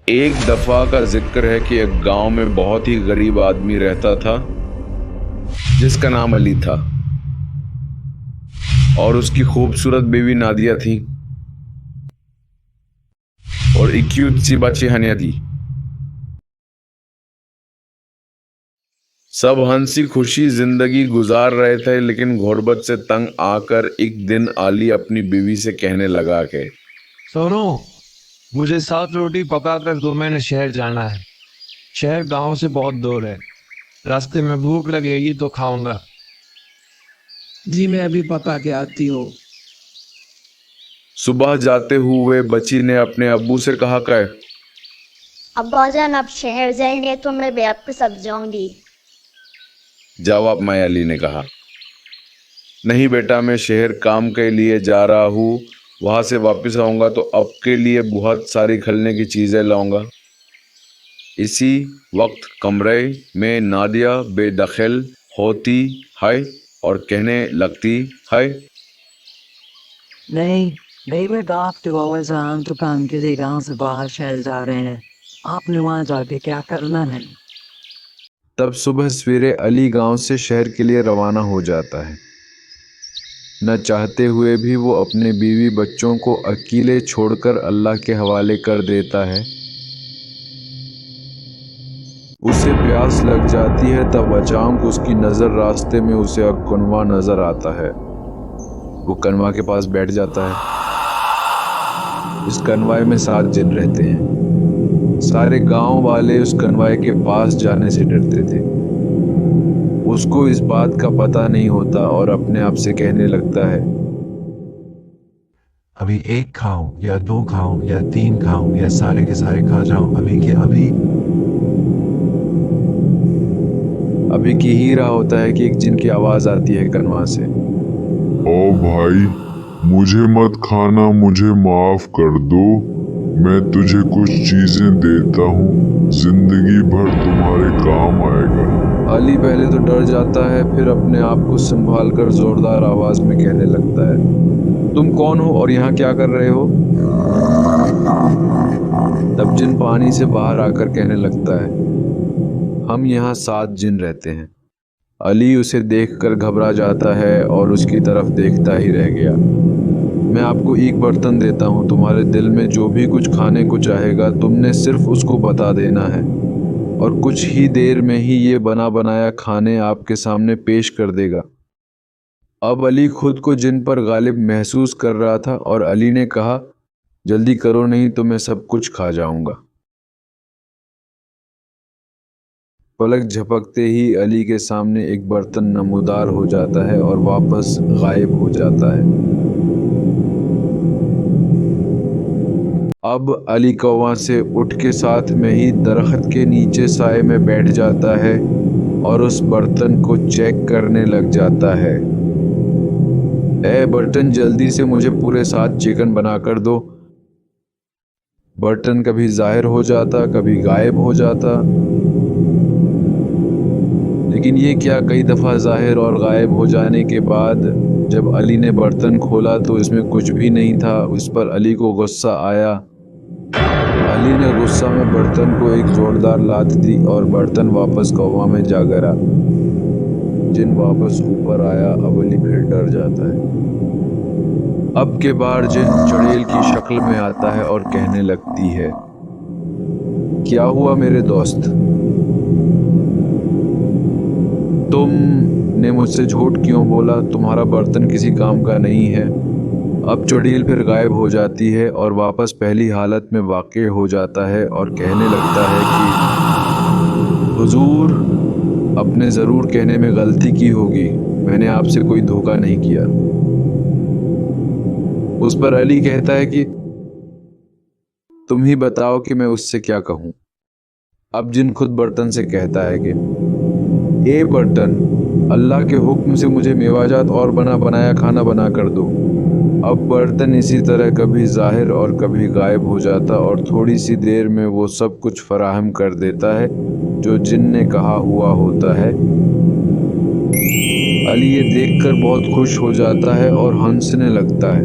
ایک دفعہ کا ذکر ہے کہ ایک گاؤں میں بہت ہی غریب آدمی رہتا تھا جس کا نام علی تھا اور اس کی خوبصورت بیوی نادیہ تھی اور ایک سی بچی ہنیا تھی۔ سب ہنسی خوشی زندگی گزار رہے تھے، لیکن غربت سے تنگ آ کر ایک دن علی اپنی بیوی سے کہنے لگا کہ سنو، مجھے 7 روٹی پکا کر دو، میں نے شہر جانا ہے۔ شہر گاؤں سے بہت دور ہے، راستے میں بھوک لگے گی تو کھاؤں گا۔ جی میں ابھی پکا کے آتی ہوں۔ صبح جاتے ہوئے بچی نے اپنے ابو سے کہا کہ ابا جان اب شہر جائیں گے تو میں بھی آپ کے ساتھ جاؤں گی۔ جواب میں علی نے کہا، نہیں بیٹا، میں شہر کام کے لیے جا رہا ہوں، وہاں سے واپس آؤں گا تو اب کے لیے بہت ساری کھلنے کی چیزیں لاؤں گا۔ اسی وقت کمرے میں نادیہ بے دخل ہوتی ہے اور کہنے لگتی ہے، نہیں میں آپ دکان کے لیے گاؤں سے باہر شہر جا رہے ہیں، آپ نے وہاں جا کے کیا کرنا ہے؟ تب صبح سویرے علی گاؤں سے شہر کے لیے روانہ ہو جاتا ہے۔ نہ چاہتے ہوئے بھی وہ اپنے بیوی بچوں کو اکیلے چھوڑ کر اللہ کے حوالے کر دیتا ہے۔ اسے پیاس لگ جاتی ہے، تب اچانک اس کی نظر راستے میں اسے ایک کنواں نظر آتا ہے۔ وہ کنواں کے پاس بیٹھ جاتا ہے۔ اس کنوائے میں 7 جن رہتے ہیں۔ سارے گاؤں والے اس کنوائے کے پاس جانے سے ڈرتے تھے۔ اس کو اس بات کا پتہ نہیں ہوتا اور اپنے آپ سے کہنے لگتا ہے، ابھی 1 کھاؤں یا 2 کھاؤں یا 3 کھاؤں یا سارے کے سارے کھا جاؤں، ابھی کی ہی رہا ہوتا ہے کہ ایک جن کی آواز آتی ہے کنواں سے، او بھائی، مجھے مت کھانا، مجھے معاف کر دو، میں تجھے کچھ چیزیں دیتا ہوں، زندگی بھر تمہارے کام آئے گا۔ علی پہلے تو ڈر جاتا ہے، پھر اپنے آپ کو سنبھال کر زوردار آواز میں کہنے لگتا ہے، تم کون ہو اور یہاں کیا کر رہے ہو؟ تب جن پانی سے باہر آ کر کہنے لگتا ہے، ہم یہاں 7 جن رہتے ہیں۔ علی اسے دیکھ کر گھبرا جاتا ہے اور اس کی طرف دیکھتا ہی رہ گیا۔ میں آپ کو ایک برتن دیتا ہوں، تمہارے دل میں جو بھی کچھ کھانے کو چاہے گا تم نے صرف اس کو بتا دینا ہے اور کچھ ہی دیر میں ہی یہ بنا بنایا کھانے آپ کے سامنے پیش کر دے گا۔ اب علی خود کو جن پر غالب محسوس کر رہا تھا اور علی نے کہا، جلدی کرو نہیں تو میں سب کچھ کھا جاؤں گا۔ پلک جھپکتے ہی علی کے سامنے ایک برتن نمودار ہو جاتا ہے اور واپس غائب ہو جاتا ہے۔ اب علی کنواں سے اٹھ کے ساتھ میں ہی درخت کے نیچے سائے میں بیٹھ جاتا ہے اور اس برتن کو چیک کرنے لگ جاتا ہے۔ اے برتن، جلدی سے مجھے پورے 7 چکن بنا کر دو۔ برتن کبھی ظاہر ہو جاتا، کبھی غائب ہو جاتا، لیکن یہ کیا، کئی دفعہ ظاہر اور غائب ہو جانے کے بعد جب علی نے برتن کھولا تو اس میں کچھ بھی نہیں تھا۔ اس پر علی کو غصہ آیا۔ علی نے غصہ میں برتن کو ایک زوردار لات دی اور برتن واپس کنواں میں جا گرا۔ جن واپس اوپر آیا۔ اب علی پھر ڈر جاتا ہے۔ اب کے بار جن چڑیل کی شکل میں آتا ہے اور کہنے لگتی ہے، کیا ہوا میرے دوست؟ تم نے مجھ سے جھوٹ کیوں بولا؟ تمہارا برتن کسی کام کا نہیں ہے۔ اب چڑیل پھر غائب ہو جاتی ہے اور واپس پہلی حالت میں واقع ہو جاتا ہے اور کہنے لگتا ہے کہ حضور، آپ نے ضرور کہنے میں غلطی کی ہوگی، میں نے آپ سے کوئی دھوکہ نہیں کیا۔ اس پر علی کہتا ہے کہ تم ہی بتاؤ کہ میں اس سے کیا کہوں۔ اب جن خود برتن سے کہتا ہے کہ اے برتن، اللہ کے حکم سے مجھے میوہ جات اور بنا بنایا کھانا بنا کر دو۔ اب برتن اسی طرح کبھی ظاہر اور کبھی غائب ہو جاتا اور تھوڑی سی دیر میں وہ سب کچھ فراہم کر دیتا ہے جو جن نے کہا ہوا ہوتا ہے۔ علی یہ دیکھ کر بہت خوش ہو جاتا ہے اور ہنسنے لگتا ہے۔